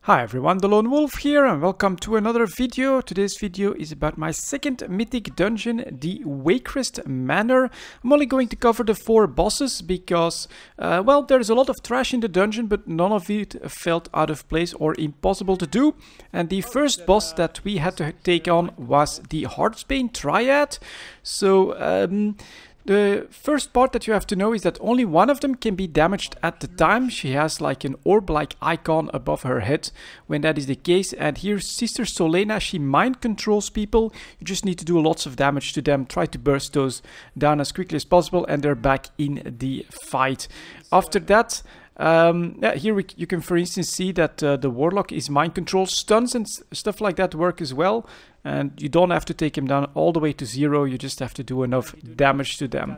Hi everyone, delonewolf here and welcome to another video. Today's video is about my second mythic dungeon, the Wakerest Manor. I'm only going to cover the 4 bosses because, well, there's a lot of trash in the dungeon, but none of it felt out of place or impossible to do. And the first boss that we had to take on was the Heartsbane Triad. So, the first part that you have to know is that only one of them can be damaged at the time. She has like an orb-like icon above her head when that is the case. And here Sister Solena, she mind controls people. You just need to do lots of damage to them. Try to burst those down as quickly as possible and they're back in the fight. After that, here you can for instance see that the Warlock is mind control. Stuns and stuff like that work as well. And you don't have to take him down all the way to 0, you just have to do enough damage to them.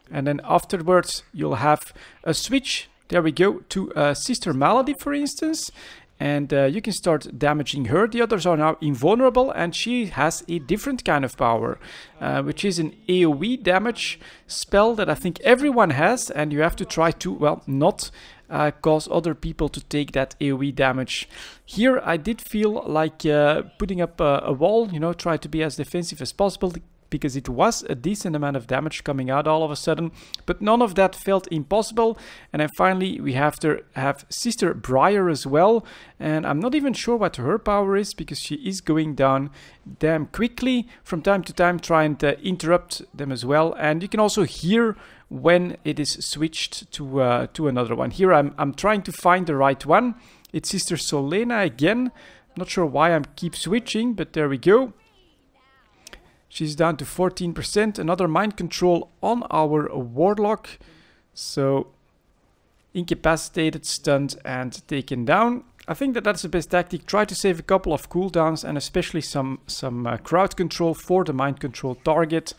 And then afterwards you'll have a switch, there we go, to Sister Malady for instance. And you can start damaging her. The others are now invulnerable and she has a different kind of power, which is an AoE damage spell that I think everyone has, and you have to try to, well, not cause other people to take that AoE damage. Here I did feel like putting up a wall, you know, try to be as defensive as possible, because it was a decent amount of damage coming out all of a sudden, but none of that felt impossible. And then finally we have to have Sister Briar as well, and I'm not even sure what her power is because she is going down damn quickly from time to time, trying to interrupt them as well. And you can also hear when it is switched to another one. Here I'm trying to find the right one. It's Sister Solena again. Not sure why I keep switching, but there we go. She's down to 14%. Another mind control on our Warlock. So incapacitated, stunned, and taken down. I think that that's the best tactic. Try to save a couple of cooldowns and especially some crowd control for the mind control target.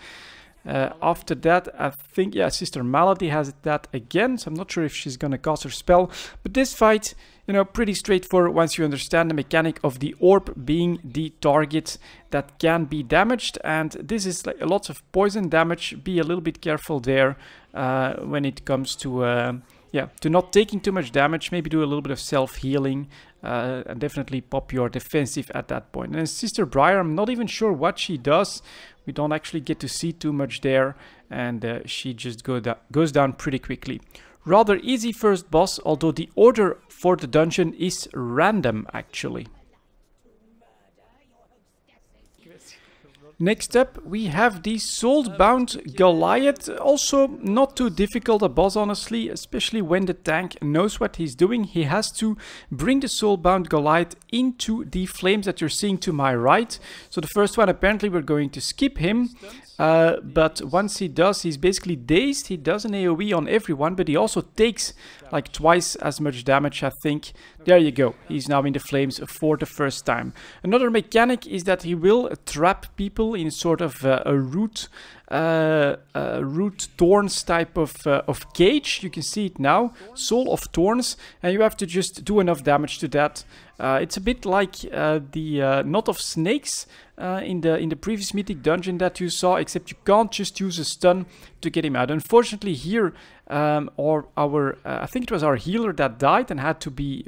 After that, I think, yeah, Sister Malady has that again, so I'm not sure if she's gonna cast her spell. But this fight, you know, pretty straightforward once you understand the mechanic of the orb being the target that can be damaged. And this is like lots of poison damage. Be a little bit careful there when it comes to to not taking too much damage. Maybe do a little bit of self-healing and definitely pop your defensive at that point. And Sister Briar, I'm not even sure what she does. We don't actually get to see too much there, and she just goes down pretty quickly. Rather easy first boss, although the order for the dungeon is random actually. Next up we have the Bound Goliath. Also not too difficult a boss honestly, especially when the tank knows what he's doing. He has to bring the Bound Goliath into the flames that you're seeing to my right. So the first one, apparently we're going to skip him. But once he does, he's basically dazed. He does an AoE on everyone, but he also takes like twice as much damage, I think. There you go. He's now in the flames for the first time. Another mechanic is that he will trap people in sort of a root thorns type of cage. You can see it now, Soul of Thorns, and you have to just do enough damage to that. It's a bit like the Knot of Snakes in the previous mythic dungeon that you saw, except you can't just use a stun to get him out. Unfortunately here, I think it was our healer that died and had to be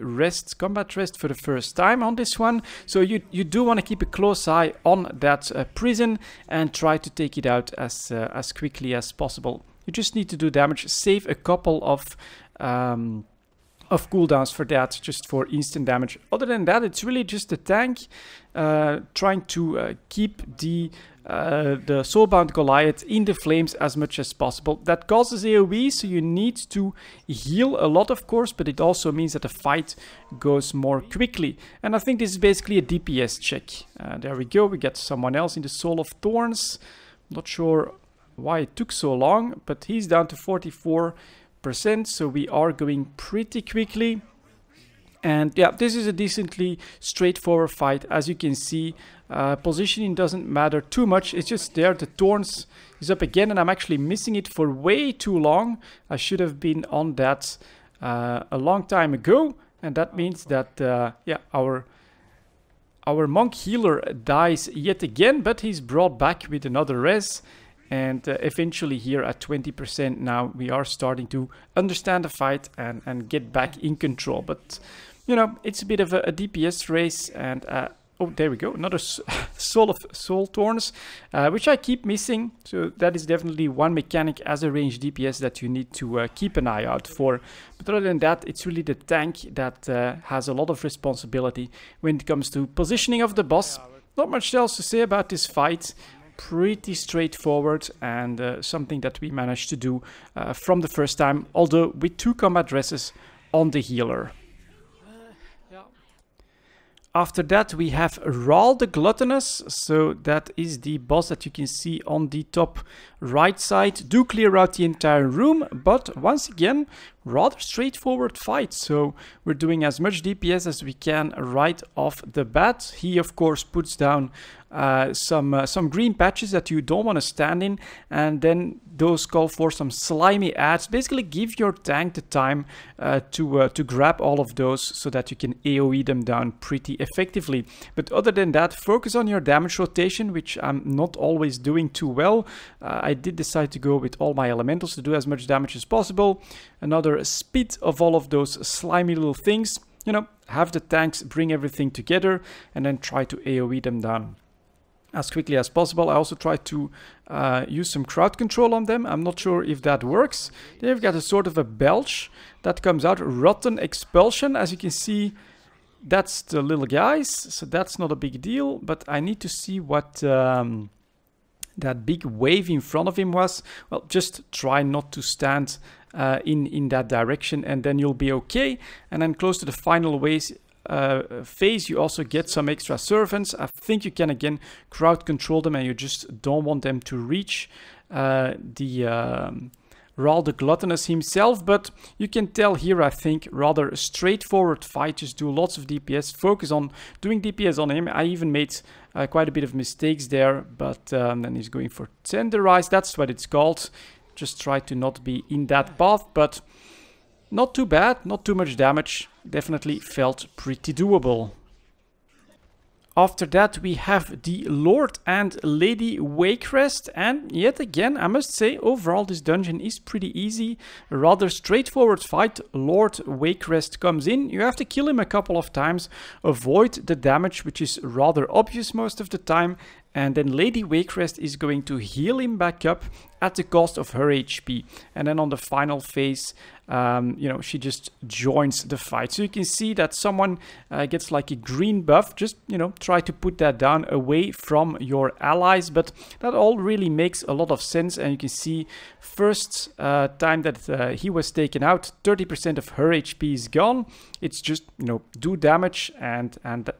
combat rest for the first time on this one. So you do want to keep a close eye on that prison and try to take it out as quickly as possible. You just need to do damage, save a couple of cooldowns for that, just for instant damage. Other than that, it's really just the tank trying to keep the Bound Goliath in the flames as much as possible. That causes AoE, so you need to heal a lot of course, but it also means that the fight goes more quickly. And I think this is basically a DPS check. There we go, we get someone else in the Soul of Thorns. Not sure why it took so long, but he's down to 44%, so we are going pretty quickly. And yeah, this is a decently straightforward fight. As you can see, positioning doesn't matter too much. It's just there. The Thorns is up again, and I'm actually missing it for way too long. I should have been on that a long time ago, and that means that yeah, our monk healer dies yet again, but he's brought back with another res. And eventually here at 20% now, we are starting to understand the fight and get back in control. But you know, it's a bit of a DPS race, and oh, there we go, another Soul of Soul Thorns, which I keep missing. So that is definitely one mechanic as a ranged DPS that you need to keep an eye out for. But other than that, it's really the tank that has a lot of responsibility when it comes to positioning of the boss. Not much else to say about this fight. Pretty straightforward, and something that we managed to do from the first time, although with 2 combat dresses on the healer. After that we have Raal the Gluttonous, so that is the boss that you can see on the top right side. Do clear out the entire room, but once again, rather straightforward fight. So we're doing as much DPS as we can right off the bat. He of course puts down some green patches that you don't want to stand in, and then those call for some slimy ads. Basically give your tank the time to grab all of those so that you can AoE them down pretty effectively. But other than that, focus on your damage rotation, which I'm not always doing too well. I did decide to go with all my elementals to do as much damage as possible. Another speed of all of those slimy little things. You know, have the tanks bring everything together and then try to AoE them down as quickly as possible. I also try to use some crowd control on them. I'm not sure if that works. They've got a sort of a belch that comes out. Rotten Expulsion, as you can see, that's the little guys, so that's not a big deal, but I need to see what that big wave in front of him was. Well, just try not to stand in that direction, and then you'll be okay. And then close to the final phase, you also get some extra servants. I think you can again crowd control them, and you just don't want them to reach Raal the Gluttonous himself. But you can tell here, I think, rather a straightforward fight. Just do lots of DPS, focus on doing DPS on him. I even made quite a bit of mistakes there, but then he's going for Tenderize, that's what it's called. Just try to not be in that path, but not too bad, not too much damage. Definitely felt pretty doable. After that we have the Lord and Lady Wakerest, and yet again I must say overall this dungeon is pretty easy. A rather straightforward fight. Lord Wakerest comes in, you have to kill him a couple of times, avoid the damage which is rather obvious most of the time, and then Lady Wakerest is going to heal him back up at the cost of her HP. And then on the final phase, you know, she just joins the fight. So you can see that someone gets like a green buff. Just, you know, try to put that down away from your allies. But that all really makes a lot of sense. And you can see first time that he was taken out, 30% of her HP is gone. It's just, you know, do damage, and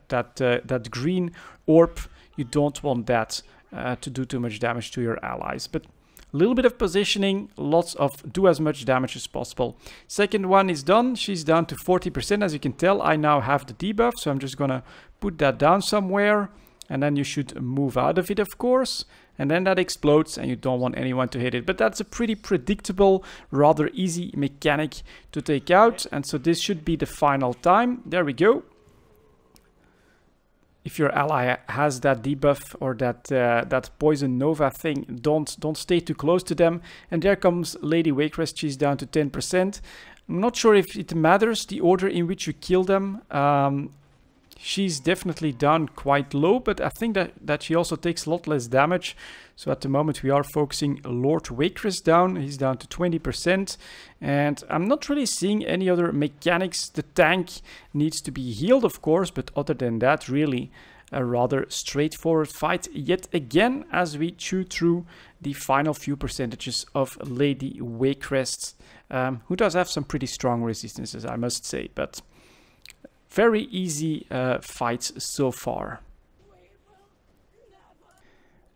that green orb, you don't want that to do too much damage to your allies. But a little bit of positioning, lots of do as much damage as possible. Second one is done. She's down to 40%. As you can tell, I now have the debuff, so I'm just gonna put that down somewhere, and then you should move out of it, of course. And then that explodes, and you don't want anyone to hit it. But that's a pretty predictable, rather easy mechanic to take out. And so this should be the final time. There we go. If your ally has that debuff or that poison nova thing, don't stay too close to them. And there comes Lady Wakerest. She's down to 10%. I'm not sure if it matters the order in which you kill them. She's definitely down quite low, but I think that she also takes a lot less damage. So at the moment we are focusing Lord Wakerest down. He's down to 20%. And I'm not really seeing any other mechanics. The tank needs to be healed, of course, but other than that, really a rather straightforward fight yet again as we chew through the final few percentages of Lady Wakerest, who does have some pretty strong resistances, I must say, but very easy fights so far.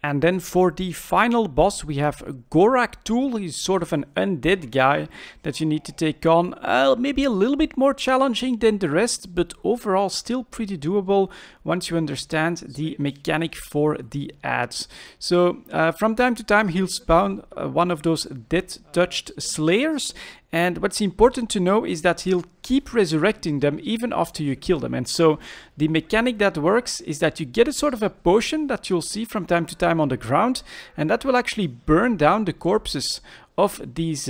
And then for the final boss, we have Gorac Tool. He's sort of an undead guy that you need to take on. Maybe a little bit more challenging than the rest, but overall still pretty doable once you understand the mechanic for the ads. So from time to time, he'll spawn one of those death-touched slayers. And what's important to know is that he'll keep resurrecting them even after you kill them. And so the mechanic that works is that you get a sort of a potion that you'll see from time to time on the ground, and that will actually burn down the corpses of these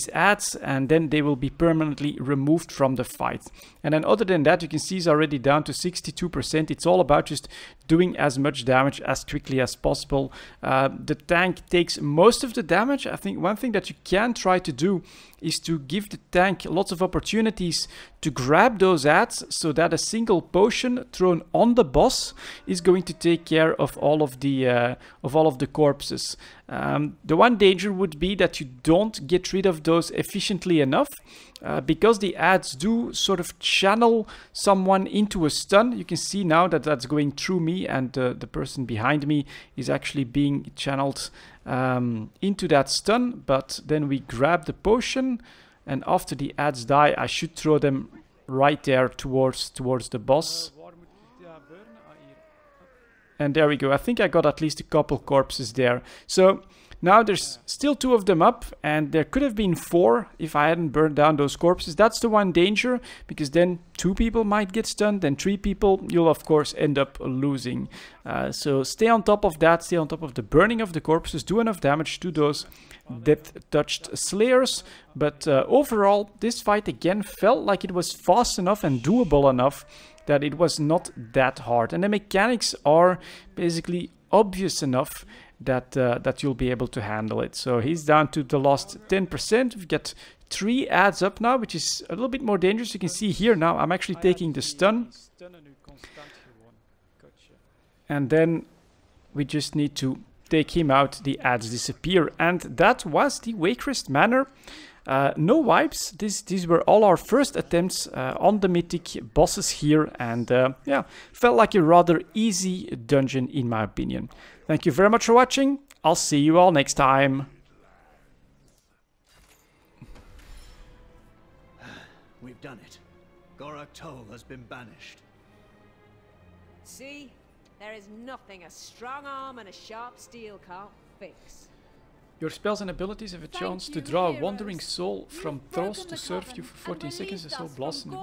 ads, and then they will be permanently removed from the fight. And then other than that, you can see it's already down to 62%. It's all about just doing as much damage as quickly as possible. The tank takes most of the damage. I think one thing that you can try to do is to give the tank lots of opportunities to grab those ads, so that a single potion thrown on the boss is going to take care of all of the corpses. The one danger would be that you don't get rid of those efficiently enough, because the ads do sort of channel someone into a stun. You can see now that that's going through me, and the person behind me is actually being channeled into that stun. But then we grab the potion, and after the ads die, I should throw them right there towards the boss. And there we go. I think I got at least a couple corpses there. So now there's still 2 of them up, and there could have been 4 if I hadn't burned down those corpses. That's the one danger, because then 2 people might get stunned, then 3 people, you'll of course end up losing. So stay on top of that, stay on top of the burning of the corpses, do enough damage to those death-touched slayers. But overall, this fight again felt like it was fast enough and doable enough that it was not that hard. And the mechanics are basically obvious enough that you'll be able to handle it. So he's down to the last 10%. We've got 3 ads up now, which is a little bit more dangerous. You can see here now I'm actually taking the stun. And then we just need to take him out, the ads disappear. And that was the Wakerest Manor. No wipes. These were all our first attempts on the mythic bosses here, and yeah, felt like a rather easy dungeon in my opinion. Thank you very much for watching. I'll see you all next time. We've done it. Gorac Toll has been banished. See? There is nothing a strong arm and a sharp steel can't fix. Your spells and abilities have a chance to draw a wandering soul from thralls to serve you for 14 seconds and so blossom.